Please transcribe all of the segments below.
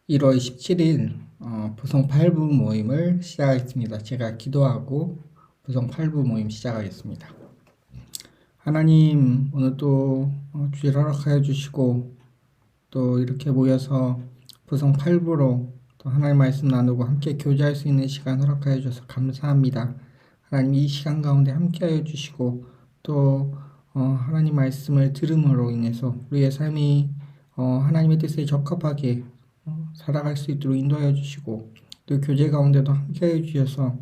1월 17일 부성 8부 모임을 시작하겠습니다. 제가 기도하고 부성 8부 모임 시작하겠습니다. 하나님, 오늘 또 주일 허락하여 주시고 또 이렇게 모여서 부성 8부로 또 하나님 말씀 나누고 함께 교제할 수 있는 시간 허락하여 주셔서 감사합니다. 하나님, 이 시간 가운데 함께하여 주시고 또 하나님 말씀을 들음으로 인해서 우리의 삶이 하나님의 뜻에 적합하게 살아갈 수 있도록 인도하여 주시고 또 교제 가운데도 함께해 주셔서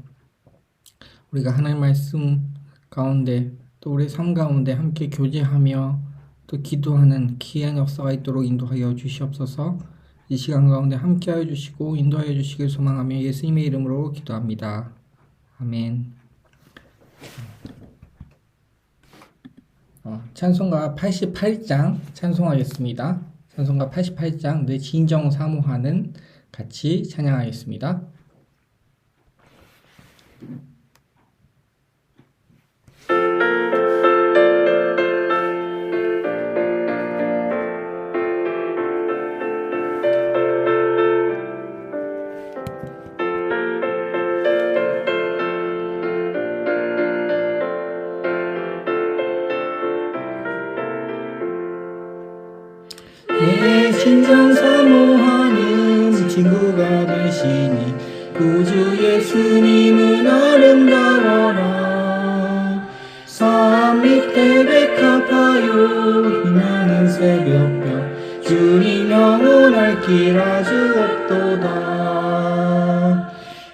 우리가 하나님 말씀 가운데 또 우리 삶 가운데 함께 교제하며 또 기도하는 귀한 역사가 있도록 인도하여 주시옵소서. 이 시간 가운데 함께하여 주시고 인도하여 주시길 소망하며 예수님의 이름으로 기도합니다. 아멘. 찬송가 88장 찬송하겠습니다. 찬송가 88장 내 진정 사모하는 같이 찬양하겠습니다. 내 진정 사모하는 친구가 되시니 구주 예수님은 아름다워라. 산 밑에 백합하여 희망하는 새벽별 주님 영원할 길 아주 없도다.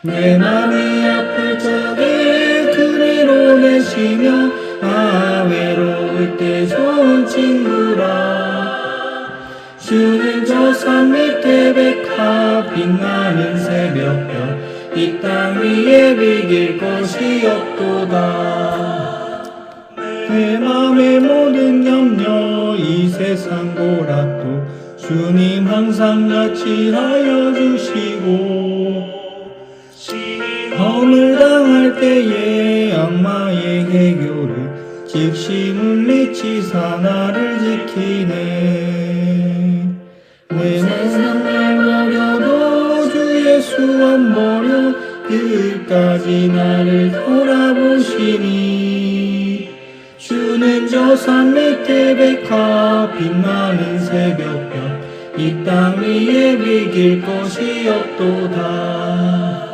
내 맘이 아플 적에 그리로 내쉬며 외로울 때 좋은 친구라. 주는 저 산 밑에 백합 빛나는 새벽별 이 땅 위에 비길 것이 없도다. 내 맘의 모든 염려 이 세상 고락도 주님 항상 같이 하여 주시고 허물 당할 때에 악마의 해교를 즉시 물리치사 나를 지키네. 내 세상을 버려도 주 예수 안 버려 끝까지 나를 돌아보시니 주는 저 산 밑에 백합 빛나는 새벽별 이 땅 위에 비길 것이 없도다.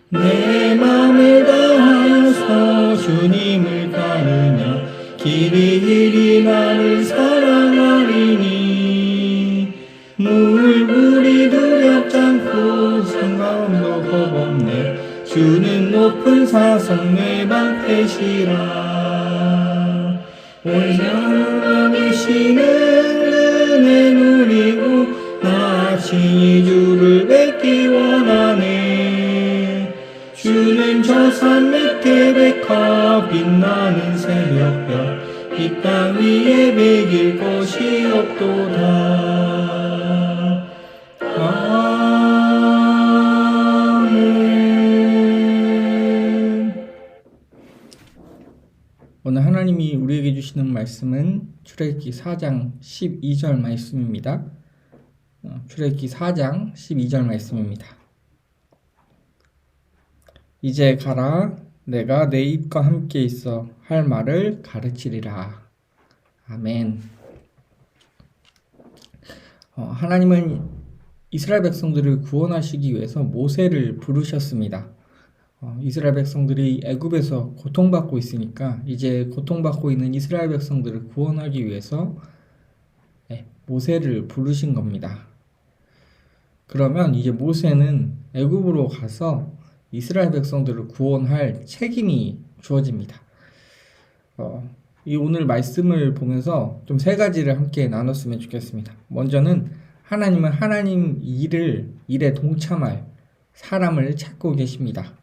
내 맘을 다하여서 주님을 따르며 길이 나를 사랑하리니 물불이 두렵지 않고 상가움도 겁없네. 주는 높은 사성 내 방패시라. 올려다니시는 은혜 누리고 나 친히 주를 뵙기 원하네. 주는 저 산 밑에 백합 빛나는 새벽별 이 땅 위에 비길 것이 없도다. 아멘. 오늘 하나님이 우리에게 주시는 말씀은 출애굽기 4장 12절 말씀입니다. 출애굽기 4장 12절 말씀입니다. 이제 가라. 내가 내 입과 함께 있어 할 말을 가르치리라. 아멘. 하나님은 이스라엘 백성들을 구원하시기 위해서 모세를 부르셨습니다. 이스라엘 백성들이 애굽에서 고통받고 있으니까 이제 고통받고 있는 이스라엘 백성들을 구원하기 위해서 모세를 부르신 겁니다. 그러면 이제 모세는 애굽으로 가서 이스라엘 백성들을 구원할 책임이 주어집니다. 이 오늘 말씀을 보면서 좀 세 가지를 함께 나눴으면 좋겠습니다. 먼저는 하나님은 하나님 일에 동참할 사람을 찾고 계십니다.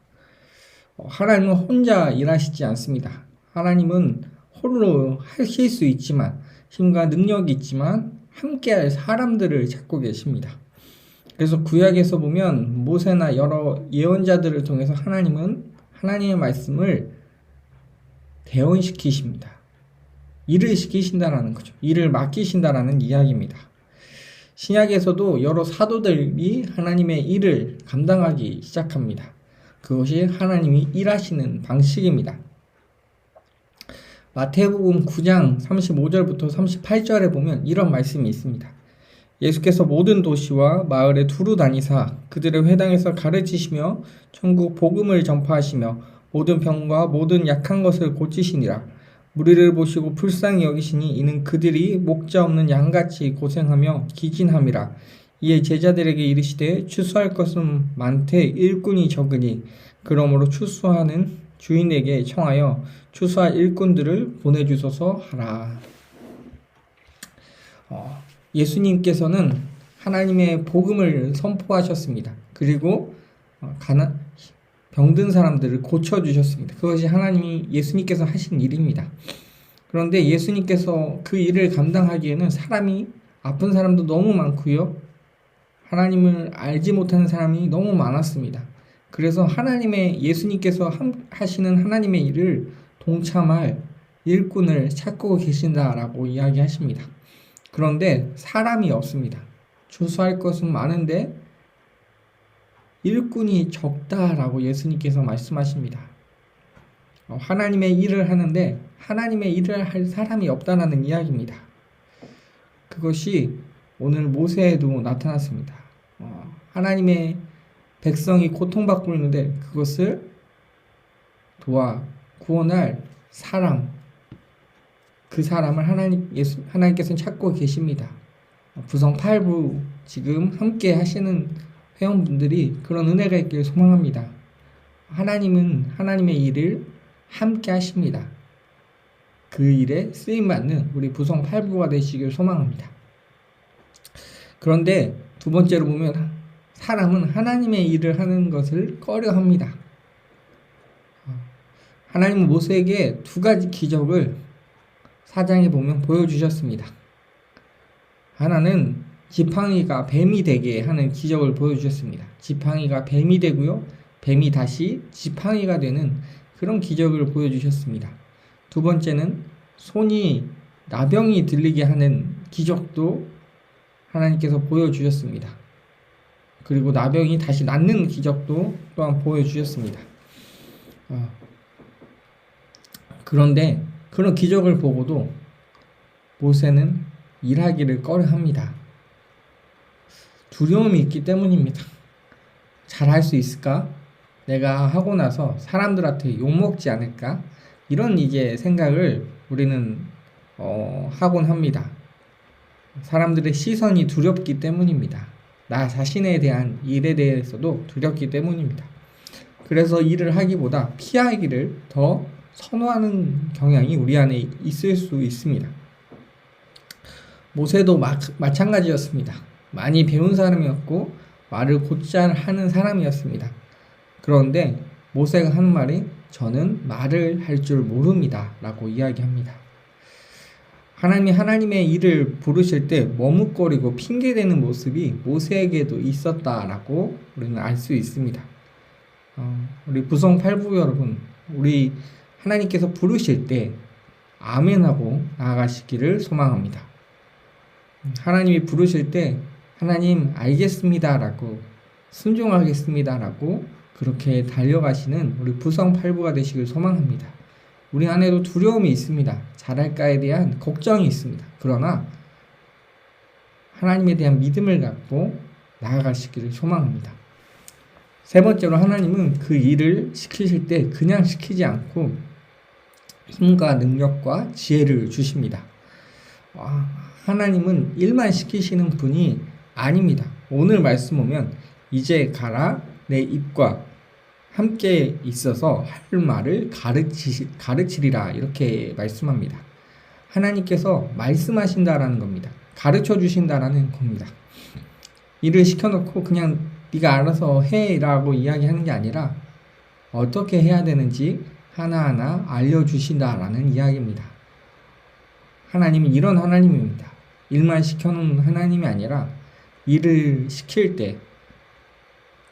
하나님은 혼자 일하시지 않습니다. 하나님은 홀로 하실 수 있지만 힘과 능력이 있지만 함께할 사람들을 찾고 계십니다. 그래서 구약에서 보면 모세나 여러 예언자들을 통해서 하나님은 하나님의 말씀을 대언시키십니다. 일을 시키신다라는 거죠. 일을 맡기신다라는 이야기입니다. 신약에서도 여러 사도들이 하나님의 일을 감당하기 시작합니다. 그것이 하나님이 일하시는 방식입니다. 마태복음 9장 35절부터 38절에 보면 이런 말씀이 있습니다. 예수께서 모든 도시와 마을에 두루 다니사 그들의 회당에서 가르치시며 천국 복음을 전파하시며 모든 병과 모든 약한 것을 고치시니라. 무리를 보시고 불쌍히 여기시니 이는 그들이 목자 없는 양같이 고생하며 기진함이라. 이에 제자들에게 이르시되 추수할 것은 많되 일꾼이 적으니 그러므로 추수하는 주인에게 청하여 추수할 일꾼들을 보내주소서 하라. 예수님께서는 하나님의 복음을 선포하셨습니다. 그리고 병든 사람들을 고쳐주셨습니다. 그것이 예수님께서 하신 일입니다. 그런데 예수님께서 그 일을 감당하기에는 아픈 사람도 너무 많고요. 하나님을 알지 못하는 사람이 너무 많았습니다. 그래서 예수님께서 하시는 하나님의 일을 동참할 일꾼을 찾고 계신다라고 이야기하십니다. 그런데 사람이 없습니다. 추수할 것은 많은데 일꾼이 적다라고 예수님께서 말씀하십니다. 하나님의 일을 하는데 하나님의 일을 할 사람이 없다라는 이야기입니다. 그것이 오늘 모세에도 나타났습니다. 하나님의 백성이 고통받고 있는데 그것을 구원할 사람, 그 사람을 하나님께서는 찾고 계십니다. 부성 8부 지금 함께 하시는 회원분들이 그런 은혜가 있기를 소망합니다. 하나님은 하나님의 일을 함께 하십니다. 그 일에 쓰임받는 우리 부성 8부가 되시길 소망합니다. 그런데 두 번째로 보면 사람은 하나님의 일을 하는 것을 꺼려합니다. 하나님은 모세에게 두 가지 기적을 4장에 보면 보여주셨습니다. 하나는 지팡이가 뱀이 되게 하는 기적을 보여주셨습니다. 지팡이가 뱀이 되고요. 뱀이 다시 지팡이가 되는 그런 기적을 보여주셨습니다. 두 번째는 손이 나병이 들리게 하는 기적도 하나님께서 보여주셨습니다. 그리고 나병이 다시 낫는 기적도 또한 보여주셨습니다. 그런데 그런 기적을 보고도 모세는 일하기를 꺼려합니다. 두려움이 있기 때문입니다. 잘할 수 있을까? 내가 하고 나서 사람들한테 욕먹지 않을까? 이런 생각을 우리는 하곤 합니다. 사람들의 시선이 두렵기 때문입니다. 나 자신에 대한 일에 대해서도 두렵기 때문입니다. 그래서 일을 하기보다 피하기를 더 선호하는 경향이 우리 안에 있을 수 있습니다. 모세도 마찬가지였습니다. 많이 배운 사람이었고 말을 곧잘 하는 사람이었습니다. 그런데 모세가 하는 말이 저는 말을 할 줄 모릅니다 라고 이야기합니다. 하나님의 일을 부르실 때 머뭇거리고 핑계대는 모습이 모세에게도 있었다라고 우리는 알 수 있습니다. 우리 부성 8부 여러분, 우리 하나님께서 부르실 때 아멘하고 나아가시기를 소망합니다. 하나님이 부르실 때 하나님 알겠습니다 라고 순종하겠습니다 라고 그렇게 달려가시는 우리 부성 8부가 되시길 소망합니다. 우리 안에도 두려움이 있습니다. 잘할까에 대한 걱정이 있습니다. 그러나 하나님에 대한 믿음을 갖고 나아가시기를 소망합니다. 세 번째로 하나님은 그 일을 시키실 때 그냥 시키지 않고 힘과 능력과 지혜를 주십니다. 하나님은 일만 시키시는 분이 아닙니다. 오늘 말씀 보면 이제 가라 내 입과 함께 있어서 할 말을 가르치리라 이렇게 말씀합니다. 하나님께서 말씀하신다라는 겁니다. 가르쳐 주신다라는 겁니다. 일을 시켜놓고 그냥 네가 알아서 해라고 이야기하는 게 아니라 어떻게 해야 되는지 하나하나 알려주신다라는 이야기입니다. 하나님은 이런 하나님입니다. 일만 시켜놓는 하나님이 아니라 일을 시킬 때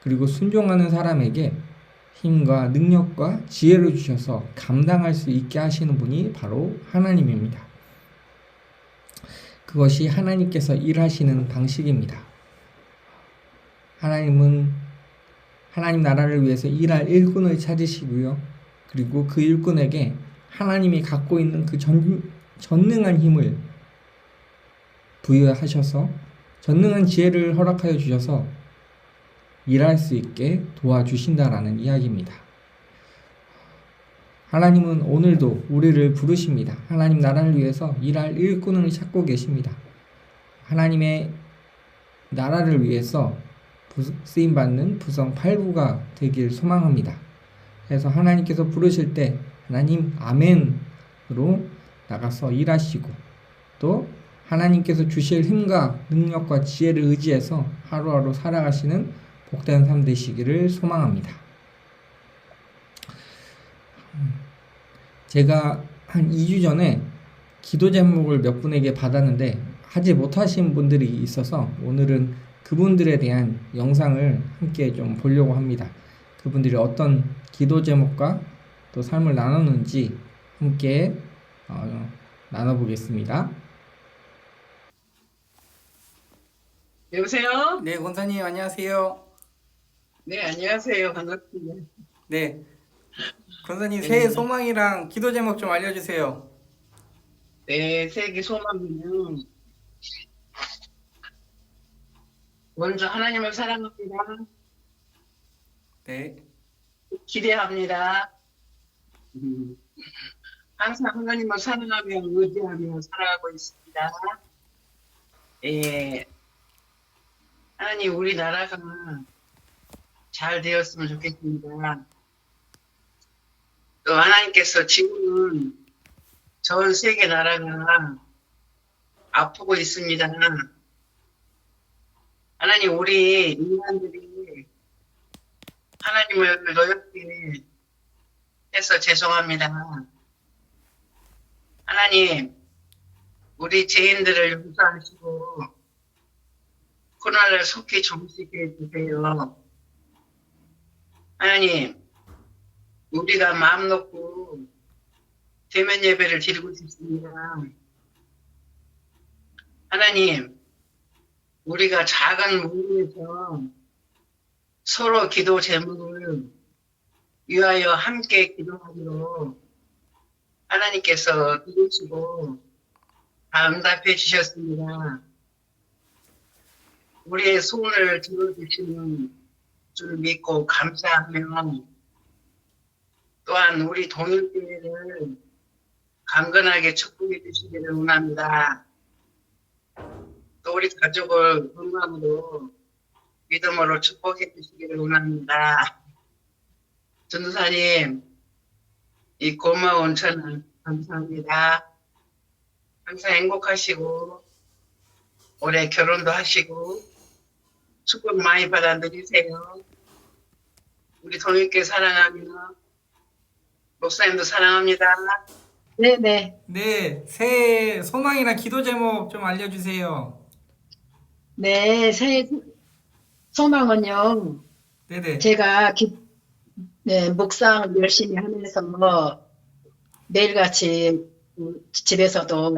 그리고 순종하는 사람에게 힘과 능력과 지혜를 주셔서 감당할 수 있게 하시는 분이 바로 하나님입니다. 그것이 하나님께서 일하시는 방식입니다. 하나님은 하나님 나라를 위해서 일할 일꾼을 찾으시고요. 그리고 그 일꾼에게 하나님이 갖고 있는 그 전능한 힘을 부여하셔서 전능한 지혜를 허락하여 주셔서 일할 수 있게 도와주신다라는 이야기입니다. 하나님은 오늘도 우리를 부르십니다. 하나님 나라를 위해서 일할 일꾼을 찾고 계십니다. 하나님의 나라를 위해서 쓰임받는 부성 8부가 되길 소망합니다. 그래서 하나님께서 부르실 때 하나님 아멘으로 나가서 일하시고 또 하나님께서 주실 힘과 능력과 지혜를 의지해서 하루하루 살아가시는 복된 삶 되시기를 소망합니다. 제가 한 2주 전에 기도 제목을 몇 분에게 받았는데 하지 못하신 분들이 있어서 오늘은 그분들에 대한 영상을 함께 좀 보려고 합니다. 그분들이 어떤 기도 제목과 또 삶을 나누는지 함께 나눠보겠습니다. 여보세요? 네, 권사님 안녕하세요. 네, 안녕하세요. 반갑습니다. 네, 권사님 새해 네, 소망이랑 기도 제목 좀 알려주세요. 네, 세계 소망은 먼저 하나님을 사랑합니다. 네, 기대합니다. 항상 하나님을 사랑하며 의지하며 살아가고 있습니다. 예, 하나님 우리나라가 잘 되었으면 좋겠습니다. 또 하나님께서 지금은 전 세계 나라가 아프고 있습니다. 하나님 우리 인간들이 하나님을 노엽게 해서 죄송합니다. 하나님 우리 죄인들을 용서하시고 코로나를 속히 종식해 주세요. 하나님 우리가 마음 놓고 대면 예배를 드리고 싶습니다. 하나님 우리가 작은 모임에서 서로 기도 제목을 위하여 함께 기도하기로 하나님께서 이루시고 다 응답해 주셨습니다. 우리의 소원을 들어주시는 줄 믿고 감사하며 또한 우리 동일교회를 강건하게 축복해 주시기를 원합니다. 또 우리 가족을 건강으로 믿음으로 축복해 주시기를 원합니다. 전도사님, 이 고마운 전화 감사합니다. 항상 행복하시고 올해 결혼도 하시고 축복 많이 받아 누리세요. 우리 동일교회 사랑하며 목사님도 사랑합니다. 네네. 네, 새해 소망이랑 기도 제목 좀 알려주세요. 네, 새해 소망은요. 네네. 제가 묵상 열심히 하면서 매일같이 집에서도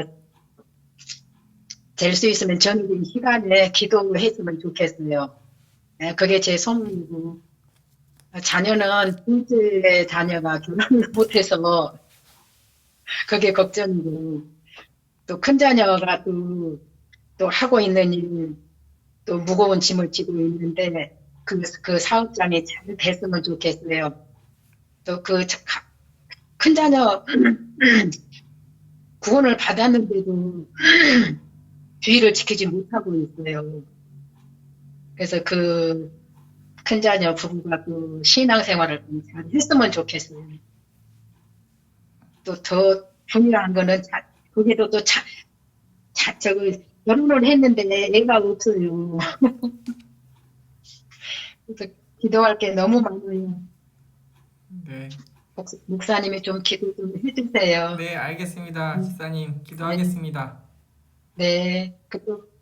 될 수 있으면 정해진 시간에 기도를 했으면 좋겠어요. 네, 그게 제 소망이고 자녀는 둘째 자녀가 결혼을 못해서 그게 걱정이고 또 큰 자녀가 또 하고 있는 일, 또 무거운 짐을 지고 있는데 그 사업장이 잘 됐으면 좋겠어요. 또 큰 자녀 구원을 받았는데도 주의를 지키지 못하고 있어요. 그래서 그 큰 자녀 부부가 또 신앙생활을 잘 했으면 좋겠어요. 또 더 중요한 거는 거기도 또 결혼을 했는데 애가 없어요. 그래서 기도할 게 너무 많아요. 네. 목사님이 좀 기도 좀 해주세요. 네, 알겠습니다. 집사님, 네, 기도하겠습니다. 네. 그리고